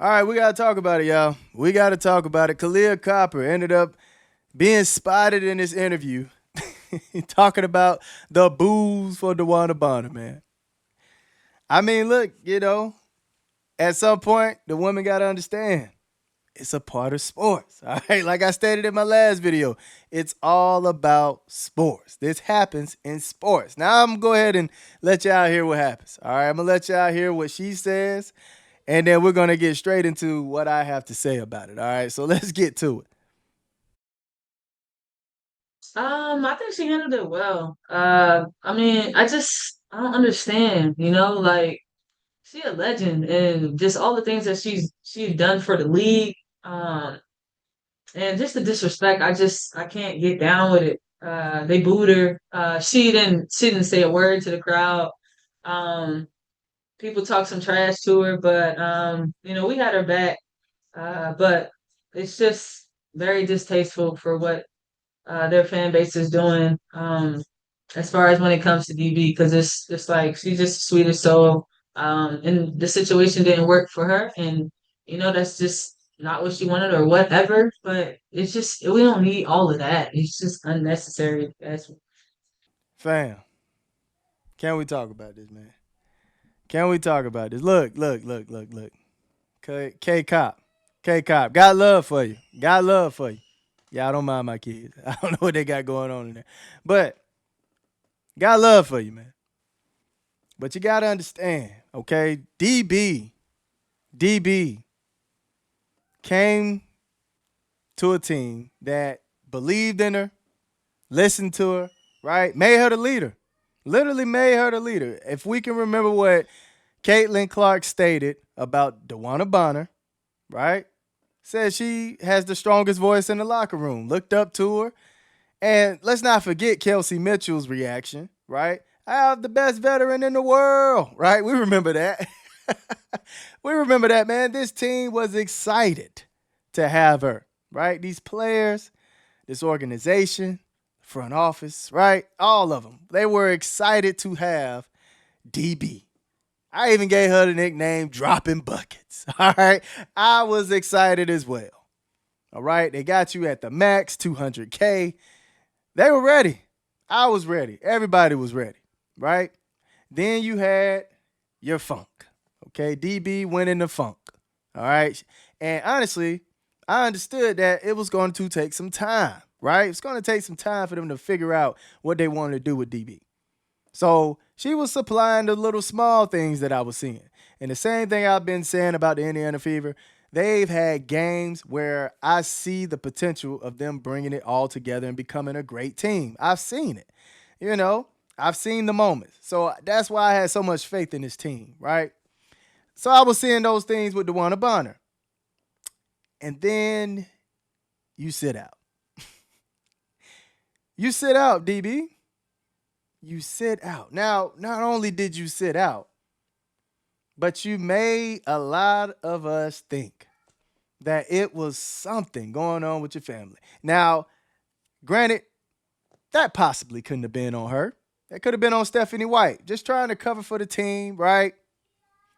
All right, we got to talk about it, y'all. We got to talk about it. Kaleah Copper ended up being spotted in this interview talking about the booze for Dewanna Bonner, man. I mean, look, at some point, the women got to understand it's a part of sports. All right. Like I stated in my last video, it's all about sports. This happens in sports. Now I'm going to go ahead and let y'all hear what happens. All right. I'm going to let y'all hear what she says, and then we're going to get straight into what I have to say about it. All right. So let's get to it. I think she handled it well. I mean, I don't understand, like she a legend and just all the things that she's done for the league. Um, and just the disrespect, I can't get down with it. They booed her. She didn't say a word to the crowd. Um, People talk some trash to her, but we had her back. But it's just very distasteful for what their fan base is doing. As far as when it comes to DB, because it's just like she's just sweet as soul. And the situation didn't work for her, and that's just not what she wanted or whatever. But it's just we don't need all of that. It's just unnecessary. That's Fam, can we talk about this, man? Can we talk about this? Look. K Cop. K Cop. Got love for you. Got love for you. Y'all don't mind my kids. I don't know what they got going on in there. But got love for you, man. But you gotta understand, okay? DB came to a team that believed in her, listened to her, right? Made her the leader. Literally made her the leader. If we can remember what Caitlin Clark stated about Dewanna Bonner, right? Said she has the strongest voice in the locker room. Looked up to her. And let's not forget Kelsey Mitchell's reaction, right? I have the best veteran in the world, right? We remember that. We remember that, man. This team was excited to have her, right? These players, this organization, front office, right? All of them. They were excited to have DB. I even gave her the nickname Dropping Buckets. All right. I was excited as well. All right. They got you at the max, 200K. They were ready. I was ready. Everybody was ready. Right. Then you had your funk. Okay. DB went in the funk. All right. And honestly, I understood that it was going to take some time. Right. It's going to take some time for them to figure out what they wanted to do with DB. So she was supplying the little small things that I was seeing. And the same thing I've been saying about the Indiana Fever, they've had games where I see the potential of them bringing it all together and becoming a great team. I've seen it. You know, I've seen the moments. So that's why I had so much faith in this team, right? So I was seeing those things with Dewanna Bonner. And then you sit out. You sit out, DB. You sit out. Now, not only did you sit out, but you made a lot of us think that it was something going on with your family. Now, granted, that possibly couldn't have been on her. That could have been on Stephanie White, just trying to cover for the team, right?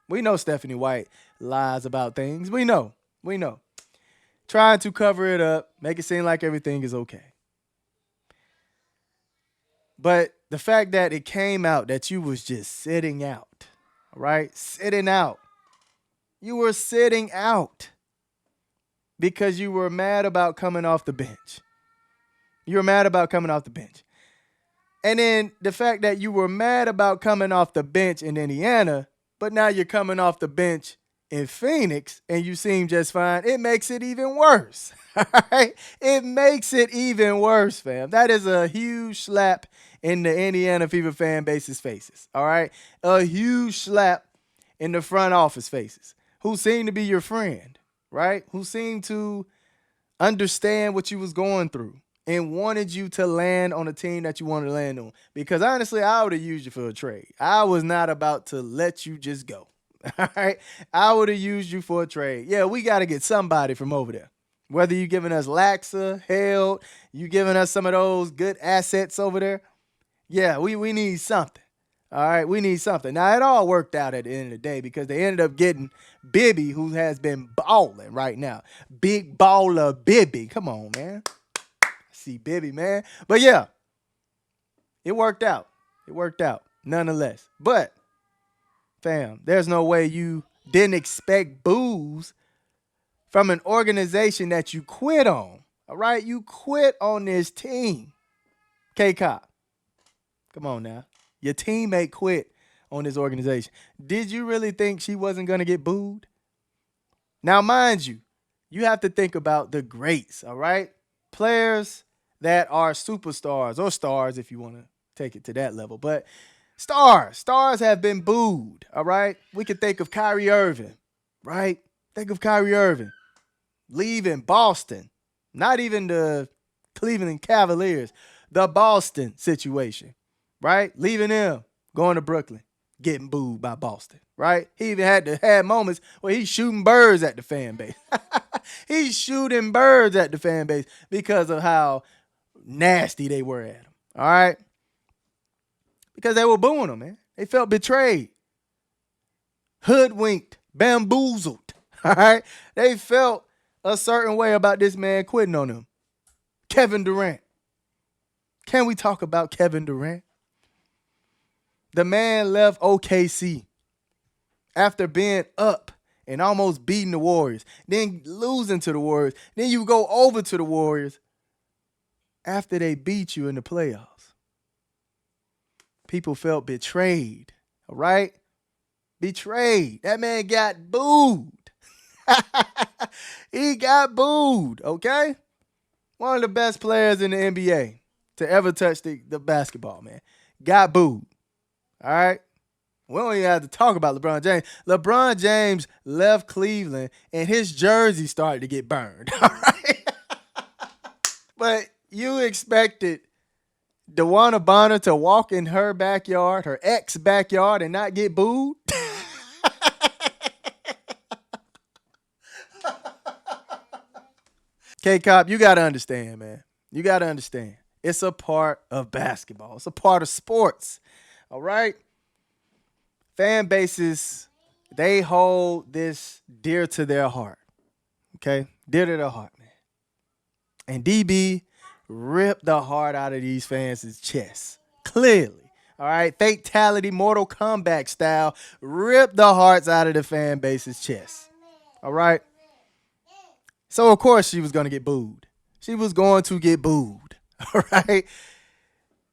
We know Stephanie White lies about things. We know. We know. Trying to cover it up, make it seem like everything is okay. But the fact that it came out that you was just sitting out, all right? Sitting out. You were sitting out because you were mad about coming off the bench. You were mad about coming off the bench. And then the fact that you were mad about coming off the bench in Indiana, but now you're coming off the bench in Phoenix and you seem just fine, it makes it even worse. All right? It makes it even worse, fam. That is a huge slap in the Indiana Fever fan base's faces. All right? A huge slap in the front office faces who seem to be your friend, right? Who seem to understand what you was going through and wanted you to land on a team that you wanted to land on. Because honestly, I would have used you for a trade. I was not about to let you just go. All right. I would have used you for a trade. Yeah, we got to get somebody from over there. Whether you giving us Laxa, Held, you giving us some of those good assets over there. Yeah, we need something. All right, we need something. Now it all worked out at the end of the day because they ended up getting Bibby, who has been balling right now. Big baller Bibby. Come on, man. See Bibby, man. But yeah, it worked out. It worked out, nonetheless. But fam, there's no way you didn't expect boos from an organization that you quit on. All right, you quit on this team. K-Cop, come on now. Your teammate quit on this organization. Did you really think she wasn't going to get booed? Now, mind you, you have to think about the greats, all right? Players that are superstars or stars if you want to take it to that level. But stars have been booed, all right? We could think of Kyrie Irving, right? Think of Kyrie Irving leaving Boston, not even the Cleveland Cavaliers, the Boston situation, right? Leaving them, going to Brooklyn, getting booed by Boston, right? He even had moments where he's shooting birds at the fan base. He's shooting birds at the fan base because of how nasty they were at him, all right? Because they were booing him, man. They felt betrayed, hoodwinked, bamboozled, all right? They felt a certain way about this man quitting on them. Kevin Durant. Can we talk about Kevin Durant? The man left OKC after being up and almost beating the Warriors, then losing to the Warriors. Then you go over to the Warriors after they beat you in the playoffs. People felt betrayed, all right? Betrayed. That man got booed. He got booed, okay? One of the best players in the NBA to ever touch the basketball, man. Got booed. All right? We don't even have to talk about LeBron James. LeBron James left Cleveland and his jersey started to get burned. All right? But you expected Dewanna Bonner to walk in her backyard, her ex backyard, and not get booed? K-Cop, you got to understand, man. You got to understand. It's a part of basketball. It's a part of sports. All right? Fan bases, they hold this dear to their heart. Okay? Dear to their heart, man. And DB ripped the heart out of these fans' chests. Clearly. All right? Fatality, Mortal Kombat style, ripped the hearts out of the fan base's chest. All right? So, of course, she was going to get booed. She was going to get booed. All right?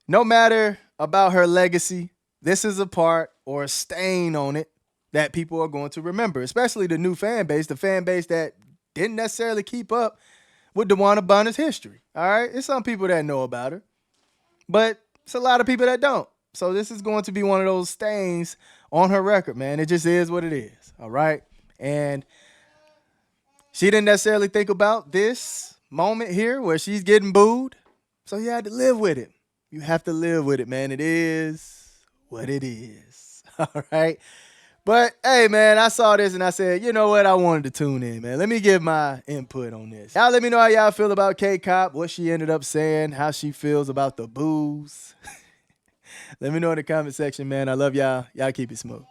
No matter about her legacy, this is a part or a stain on it that people are going to remember, especially the new fan base, the fan base that didn't necessarily keep up with Dewanna Bonner's history. All right? It's some people that know about her, but it's a lot of people that don't. So this is going to be one of those stains on her record, man. It just is what it is. All right? And she didn't necessarily think about this moment here where she's getting booed. So you had to live with it. You have to live with it, man. It is what it is. All right. But hey, man, I saw this and I said, you know what? I wanted to tune in, man. Let me give my input on this. Y'all let me know how y'all feel about K-Cop, what she ended up saying, how she feels about the boos. Let me know in the comment section, man. I love y'all. Y'all keep it smooth.